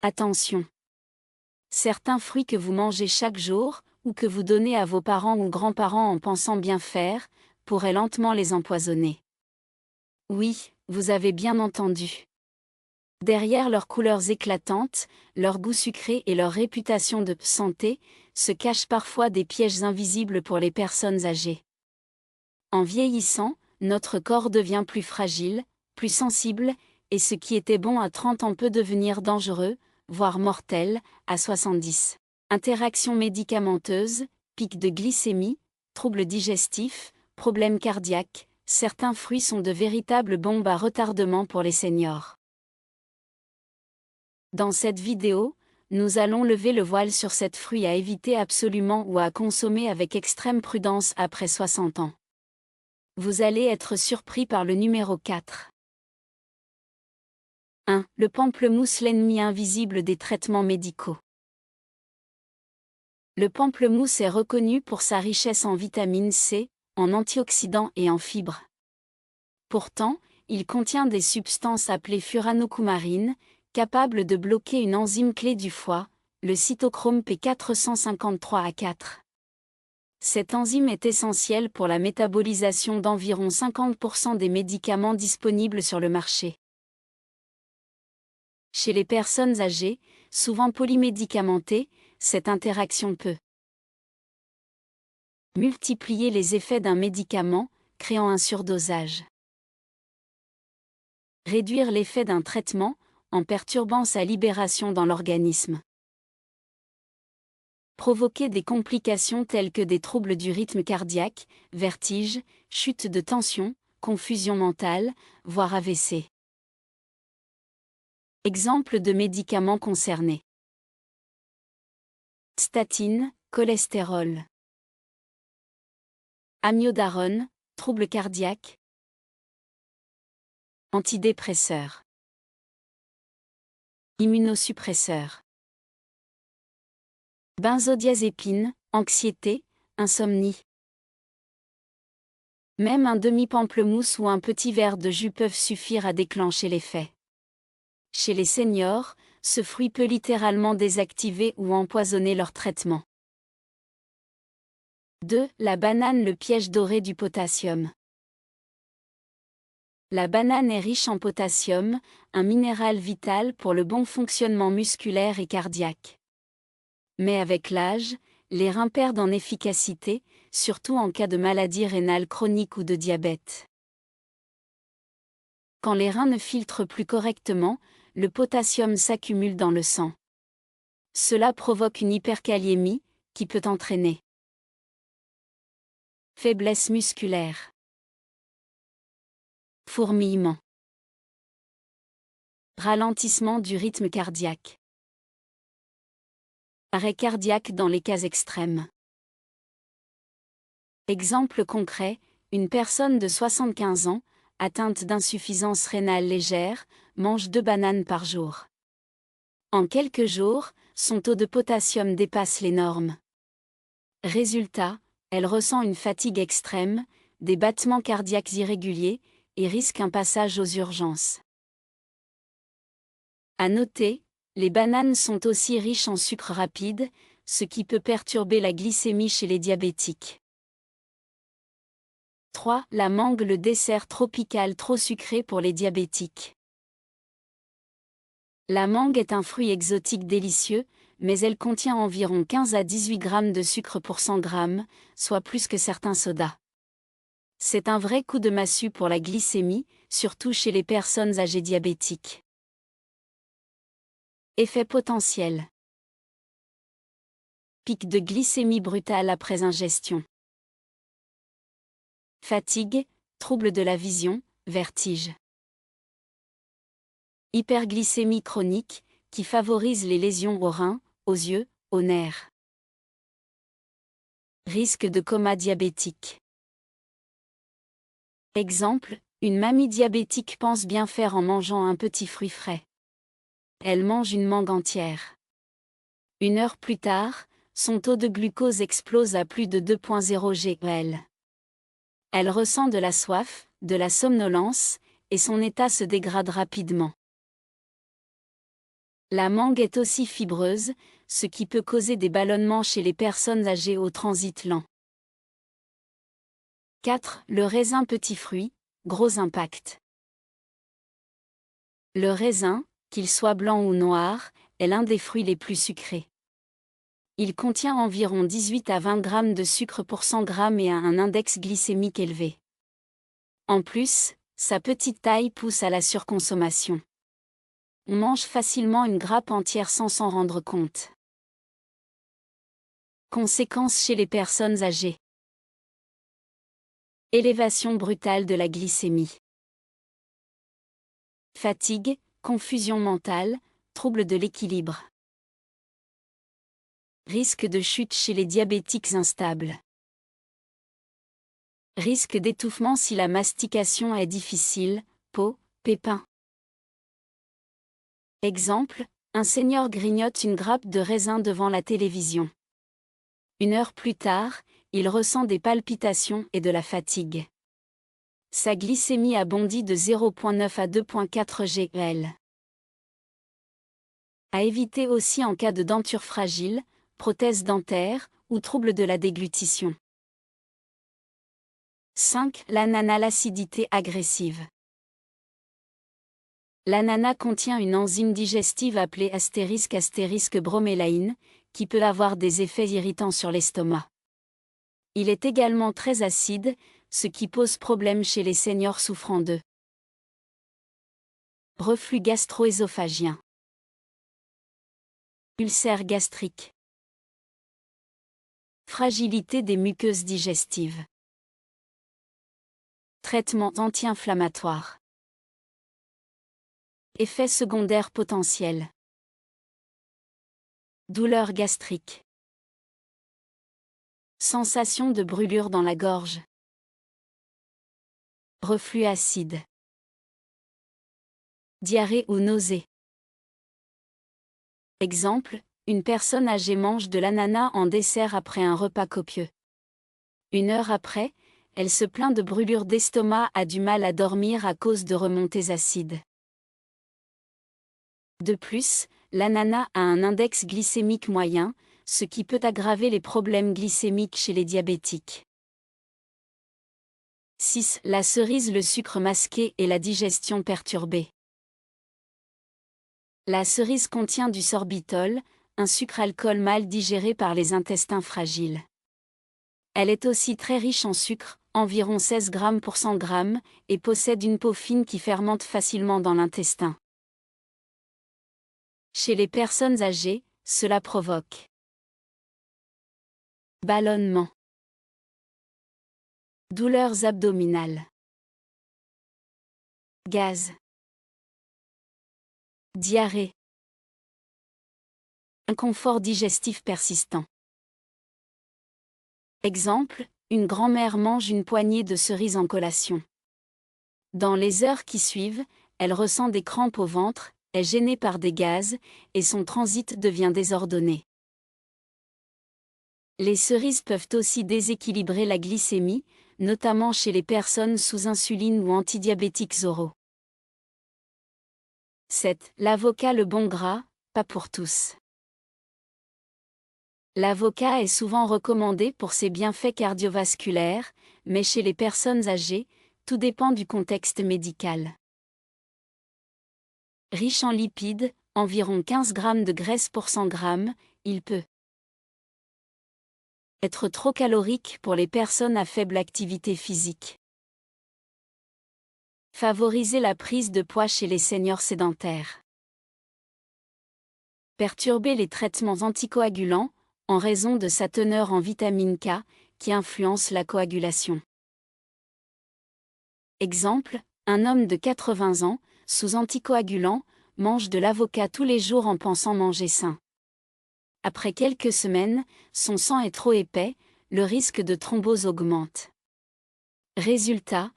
Attention! Certains fruits que vous mangez chaque jour, ou que vous donnez à vos parents ou grands-parents en pensant bien faire, pourraient lentement les empoisonner. Oui, vous avez bien entendu. Derrière leurs couleurs éclatantes, leur goût sucré et leur réputation de santé, se cachent parfois des pièges invisibles pour les personnes âgées. En vieillissant, notre corps devient plus fragile, plus sensible, et ce qui était bon à 30 ans peut devenir dangereux, voire mortel, à 70. Interactions médicamenteuses, pic de glycémie, troubles digestifs, problèmes cardiaques, certains fruits sont de véritables bombes à retardement pour les seniors. Dans cette vidéo, nous allons lever le voile sur cette fruit à éviter absolument ou à consommer avec extrême prudence après 60 ans. Vous allez être surpris par le numéro 4. 1. Le pamplemousse, l'ennemi invisible des traitements médicaux. Le pamplemousse est reconnu pour sa richesse en vitamine C, en antioxydants et en fibres. Pourtant, il contient des substances appelées furanocoumarines, capables de bloquer une enzyme clé du foie, le cytochrome P453A4. Cette enzyme est essentielle pour la métabolisation d'environ 50% des médicaments disponibles sur le marché. Chez les personnes âgées, souvent polymédicamentées, cette interaction peut multiplier les effets d'un médicament, créant un surdosage. Réduire l'effet d'un traitement, en perturbant sa libération dans l'organisme. Provoquer des complications telles que des troubles du rythme cardiaque, vertiges, chute de tension, confusion mentale, voire AVC. Exemple de médicaments concernés. Statine, cholestérol. Amiodarone, troubles cardiaques. Antidépresseurs. Immunosuppresseurs. Benzodiazépines, anxiété, insomnie. Même un demi-pamplemousse ou un petit verre de jus peuvent suffire à déclencher l'effet. Chez les seniors, ce fruit peut littéralement désactiver ou empoisonner leur traitement. 2. La banane, le piège doré du potassium. La banane est riche en potassium, un minéral vital pour le bon fonctionnement musculaire et cardiaque. Mais avec l'âge, les reins perdent en efficacité, surtout en cas de maladie rénale chronique ou de diabète. Quand les reins ne filtrent plus correctement, le potassium s'accumule dans le sang. Cela provoque une hyperkaliémie, qui peut entraîner faiblesse musculaire, fourmillement, ralentissement du rythme cardiaque, arrêt cardiaque dans les cas extrêmes. Exemple concret, une personne de 75 ans, atteinte d'insuffisance rénale légère, mange 2 bananes par jour. En quelques jours, son taux de potassium dépasse les normes. Résultat, elle ressent une fatigue extrême, des battements cardiaques irréguliers, et risque un passage aux urgences. À noter, les bananes sont aussi riches en sucre rapide, ce qui peut perturber la glycémie chez les diabétiques. 3. La mangue, le dessert tropical trop sucré pour les diabétiques. La mangue est un fruit exotique délicieux, mais elle contient environ 15 à 18 grammes de sucre pour 100 grammes, soit plus que certains sodas. C'est un vrai coup de massue pour la glycémie, surtout chez les personnes âgées diabétiques. Effet potentiel. Pic de glycémie brutale après ingestion. Fatigue, troubles de la vision, vertige. Hyperglycémie chronique, qui favorise les lésions aux reins, aux yeux, aux nerfs. Risque de coma diabétique. Exemple, une mamie diabétique pense bien faire en mangeant un petit fruit frais. Elle mange une mangue entière. 1 heure plus tard, son taux de glucose explose à plus de 2,0 g/l. Elle ressent de la soif, de la somnolence, et son état se dégrade rapidement. La mangue est aussi fibreuse, ce qui peut causer des ballonnements chez les personnes âgées au transit lent. 4. Le raisin petit fruit, gros impact. Le raisin, qu'il soit blanc ou noir, est l'un des fruits les plus sucrés. Il contient environ 18 à 20 g de sucre pour 100 g et a un index glycémique élevé. En plus, sa petite taille pousse à la surconsommation. On mange facilement une grappe entière sans s'en rendre compte. Conséquences chez les personnes âgées. Élévation brutale de la glycémie. Fatigue, confusion mentale, troubles de l'équilibre. Risque de chute chez les diabétiques instables. Risque d'étouffement si la mastication est difficile, peau, pépins. Exemple, un senior grignote une grappe de raisin devant la télévision. 1 heure plus tard, il ressent des palpitations et de la fatigue. Sa glycémie a bondi de 0,9 à 2,4 gl. À éviter aussi en cas de denture fragile, prothèse dentaire ou trouble de la déglutition. 5. L'ananas, l'acidité agressive. L'ananas contient une enzyme digestive appelée * bromélaïne, qui peut avoir des effets irritants sur l'estomac. Il est également très acide, ce qui pose problème chez les seniors souffrant de reflux gastro-œsophagien, ulcère gastrique, fragilité des muqueuses digestives, traitement anti-inflammatoire. Effets secondaires potentiels. Douleur gastrique. Sensation de brûlure dans la gorge. Reflux acide. Diarrhée ou nausée. Exemple, une personne âgée mange de l'ananas en dessert après un repas copieux. 1 heure après, elle se plaint de brûlure d'estomac, a du mal à dormir à cause de remontées acides. De plus, l'ananas a un index glycémique moyen, ce qui peut aggraver les problèmes glycémiques chez les diabétiques. 6. La cerise, le sucre masqué et la digestion perturbée. La cerise contient du sorbitol, un sucre-alcool mal digéré par les intestins fragiles. Elle est aussi très riche en sucre, environ 16 g pour 100 g, et possède une peau fine qui fermente facilement dans l'intestin. Chez les personnes âgées, cela provoque ballonnement, douleurs abdominales, gaz, diarrhée, inconfort digestif persistant. Exemple, une grand-mère mange une poignée de cerises en collation. Dans les heures qui suivent, elle ressent des crampes au ventre, est gênée par des gaz, et son transit devient désordonné. Les cerises peuvent aussi déséquilibrer la glycémie, notamment chez les personnes sous insuline ou antidiabétiques oraux. 7. L'avocat, le bon gras, pas pour tous. L'avocat est souvent recommandé pour ses bienfaits cardiovasculaires, mais chez les personnes âgées, tout dépend du contexte médical. Riche en lipides, environ 15 g de graisse pour 100 g, il peut être trop calorique pour les personnes à faible activité physique. Favoriser la prise de poids chez les seniors sédentaires. Perturber les traitements anticoagulants, en raison de sa teneur en vitamine K, qui influence la coagulation. Exemple, un homme de 80 ans, sous anticoagulant, mange de l'avocat tous les jours en pensant manger sain. Après quelques semaines, son sang est trop épais, le risque de thrombose augmente. Résultat,